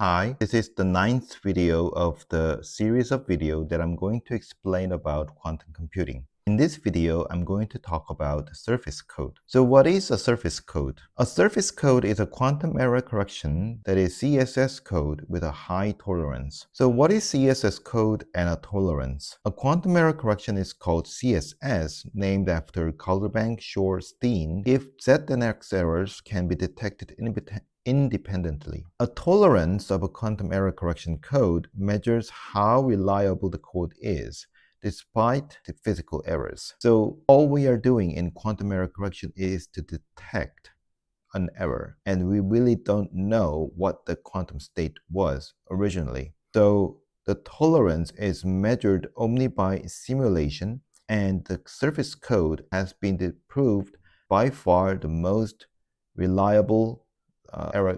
Hi, this is the ninth video of the series of videos that I'm going to explain about quantum computing. In this video, I'm going to talk about surface code. So what is a surface code? A surface code is a quantum error correction that is CSS code with a high tolerance. So what is CSS code and a tolerance? A quantum error correction is called CSS, named after Calderbank Shor Steen, if Z and X errors can be detected independently. A tolerance of a quantum error correction code measures how reliable the code is, despite the physical errors. So all we are doing in quantum error correction is to detect an error, and we really don't know what the quantum state was originally. So the tolerance is measured only by simulation, and the surface code has been proved by far the most reliable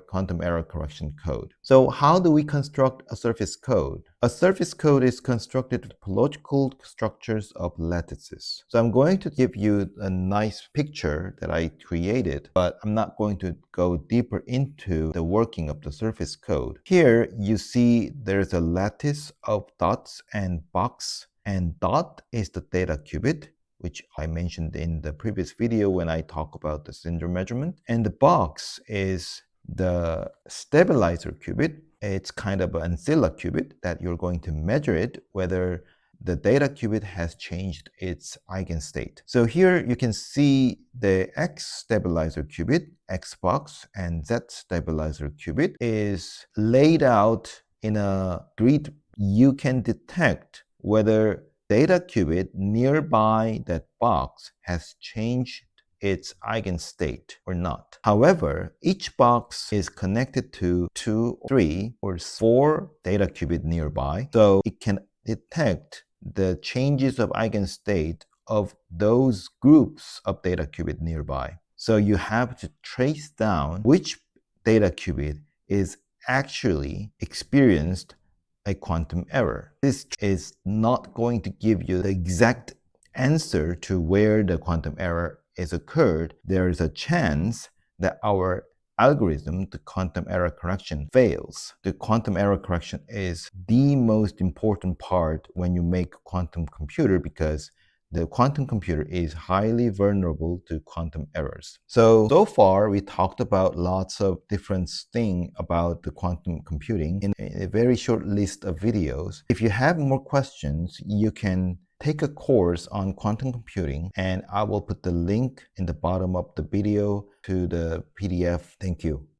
quantum error correction code. So how do we construct a surface code? A surface code is constructed with topological structures of lattices. So I'm going to give you a nice picture that I created, but I'm not going to go deeper into the working of the surface code. Here you see there's a lattice of dots and box, and dot is the data qubit, which I mentioned in the previous video when I talk about the syndrome measurement. And the box is the stabilizer qubit. It's kind of an ancilla qubit that you're going to measure it, whether the data qubit has changed its eigenstate. So here you can see the X stabilizer qubit, X box, and Z stabilizer qubit is laid out in a grid. You can detect whether data qubit nearby that box has changed its eigenstate or not. However, each box is connected to 2, 3, or 4 data qubit nearby, so it can detect the changes of eigenstate of those groups of data qubit nearby. So you have to trace down which data qubit is actually experienced a quantum error. This is not going to give you the exact answer to where the quantum error is occurred. There is a chance that our algorithm, the quantum error correction, fails. The quantum error correction is the most important part when you make a quantum computer, because the quantum computer is highly vulnerable to quantum errors. So far we talked about lots of different things about the quantum computing in a very short list of videos. If you have more questions, you can take a course on quantum computing, and I will put the link in the bottom of the video to the PDF. Thank you.